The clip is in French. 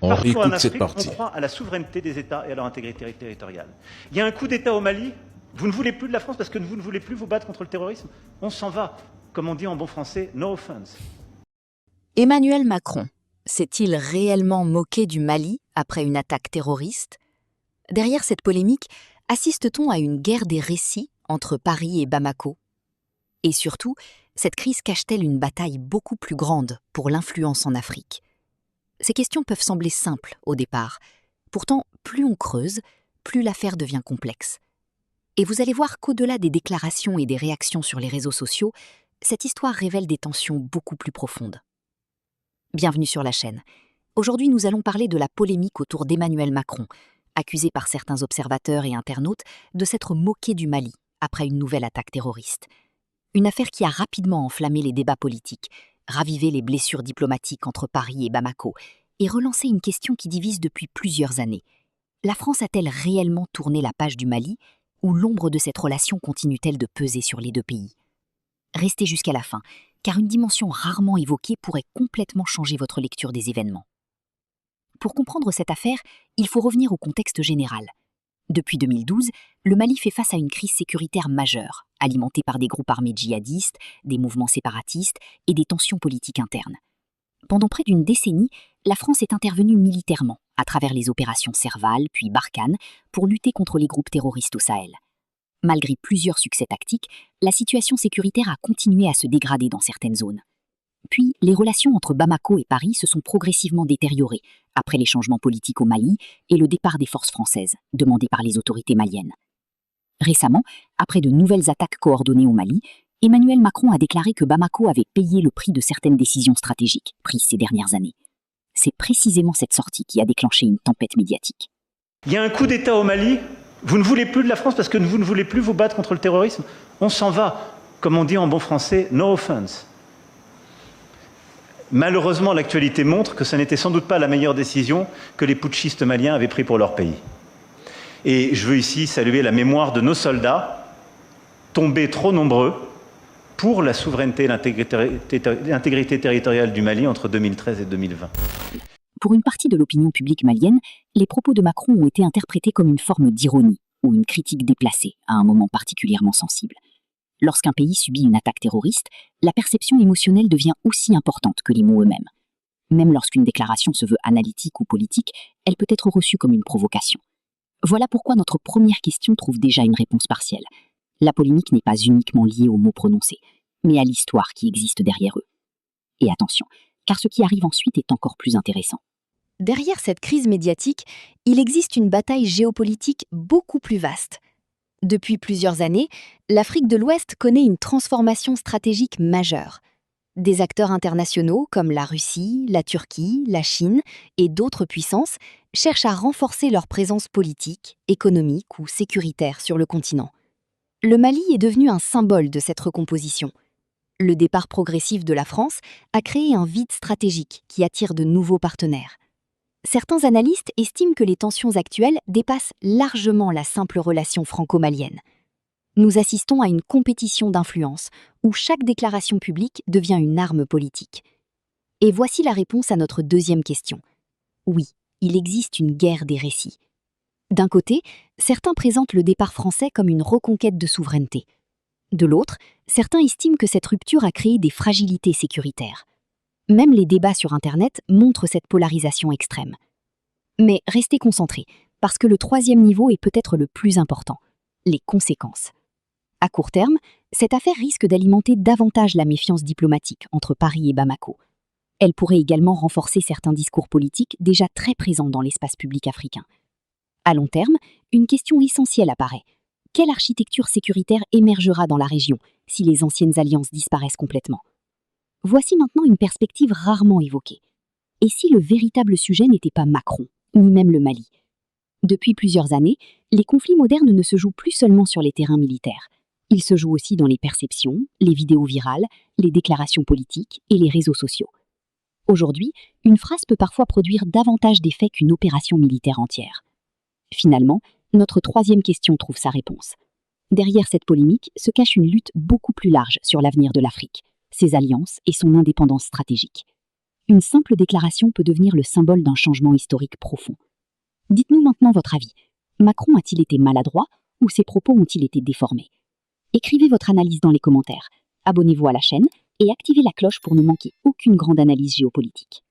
On Partout en réécoute cette Afrique, partie. on croit à la souveraineté des États et à leur intégrité territoriale. Il y a un coup d'État au Mali. Vous ne voulez plus de la France parce que vous ne voulez plus vous battre contre le terrorisme. On s'en va. Comme on dit en bon français, no offense. Emmanuel Macron s'est-il réellement moqué du Mali après une attaque terroriste? Derrière cette polémique, assiste-t-on à une guerre des récits entre Paris et Bamako? Et surtout, cette crise cache-t-elle une bataille beaucoup plus grande pour l'influence en Afrique? Ces questions peuvent sembler simples au départ. Pourtant, plus on creuse, plus l'affaire devient complexe. Et vous allez voir qu'au-delà des déclarations et des réactions sur les réseaux sociaux, cette histoire révèle des tensions beaucoup plus profondes. Bienvenue sur la chaîne. Aujourd'hui, nous allons parler de la polémique autour d'Emmanuel Macron, accusé par certains observateurs et internautes de s'être moqué du Mali après une nouvelle attaque terroriste. Une affaire qui a rapidement enflammé les débats politiques, ravivé les blessures diplomatiques entre Paris et Bamako et relancé une question qui divise depuis plusieurs années. La France a-t-elle réellement tourné la page du Mali ou l'ombre de cette relation continue-t-elle de peser sur les deux pays? Restez jusqu'à la fin, car une dimension rarement évoquée pourrait complètement changer votre lecture des événements. Pour comprendre cette affaire, il faut revenir au contexte général. Depuis 2012, le Mali fait face à une crise sécuritaire majeure, alimentée par des groupes armés djihadistes, des mouvements séparatistes et des tensions politiques internes. Pendant près d'une décennie, la France est intervenue militairement, à travers les opérations Serval puis Barkhane, pour lutter contre les groupes terroristes au Sahel. Malgré plusieurs succès tactiques, la situation sécuritaire a continué à se dégrader dans certaines zones. Puis, les relations entre Bamako et Paris se sont progressivement détériorées après les changements politiques au Mali et le départ des forces françaises, demandées par les autorités maliennes. Récemment, après de nouvelles attaques coordonnées au Mali, Emmanuel Macron a déclaré que Bamako avait payé le prix de certaines décisions stratégiques prises ces dernières années. C'est précisément cette sortie qui a déclenché une tempête médiatique. Il y a un coup d'État au Mali. Vous ne voulez plus de la France parce que vous ne voulez plus vous battre contre le terrorisme. On s'en va. Comme on dit en bon français, no offense. Malheureusement, l'actualité montre que ce n'était sans doute pas la meilleure décision que les putschistes maliens avaient prise pour leur pays. Et je veux ici saluer la mémoire de nos soldats, tombés trop nombreux, pour la souveraineté et l'intégrité territoriale du Mali entre 2013 et 2020. Pour une partie de l'opinion publique malienne, les propos de Macron ont été interprétés comme une forme d'ironie ou une critique déplacée à un moment particulièrement sensible. Lorsqu'un pays subit une attaque terroriste, la perception émotionnelle devient aussi importante que les mots eux-mêmes. Même lorsqu'une déclaration se veut analytique ou politique, elle peut être reçue comme une provocation. Voilà pourquoi notre première question trouve déjà une réponse partielle. La polémique n'est pas uniquement liée aux mots prononcés, mais à l'histoire qui existe derrière eux. Et attention, car ce qui arrive ensuite est encore plus intéressant. Derrière cette crise médiatique, il existe une bataille géopolitique beaucoup plus vaste. Depuis plusieurs années, l'Afrique de l'Ouest connaît une transformation stratégique majeure. Des acteurs internationaux comme la Russie, la Turquie, la Chine et d'autres puissances cherchent à renforcer leur présence politique, économique ou sécuritaire sur le continent. Le Mali est devenu un symbole de cette recomposition. Le départ progressif de la France a créé un vide stratégique qui attire de nouveaux partenaires. Certains analystes estiment que les tensions actuelles dépassent largement la simple relation franco-malienne. Nous assistons à une compétition d'influence où chaque déclaration publique devient une arme politique. Et voici la réponse à notre deuxième question. Oui, il existe une guerre des récits. D'un côté, certains présentent le départ français comme une reconquête de souveraineté. De l'autre, certains estiment que cette rupture a créé des fragilités sécuritaires. Même les débats sur Internet montrent cette polarisation extrême. Mais restez concentrés, parce que le troisième niveau est peut-être le plus important, les conséquences. À court terme, cette affaire risque d'alimenter davantage la méfiance diplomatique entre Paris et Bamako. Elle pourrait également renforcer certains discours politiques déjà très présents dans l'espace public africain. À long terme, une question essentielle apparaît. Quelle architecture sécuritaire émergera dans la région si les anciennes alliances disparaissent complètement? Voici maintenant une perspective rarement évoquée. Et si le véritable sujet n'était pas Macron, ni même le Mali? Depuis plusieurs années, les conflits modernes ne se jouent plus seulement sur les terrains militaires. Ils se jouent aussi dans les perceptions, les vidéos virales, les déclarations politiques et les réseaux sociaux. Aujourd'hui, une phrase peut parfois produire davantage d'effets qu'une opération militaire entière. Finalement, notre troisième question trouve sa réponse. Derrière cette polémique se cache une lutte beaucoup plus large sur l'avenir de l'Afrique, ses alliances et son indépendance stratégique. Une simple déclaration peut devenir le symbole d'un changement historique profond. Dites-nous maintenant votre avis. Macron a-t-il été maladroit ou ses propos ont-ils été déformés? Écrivez votre analyse dans les commentaires. Abonnez-vous à la chaîne et activez la cloche pour ne manquer aucune grande analyse géopolitique.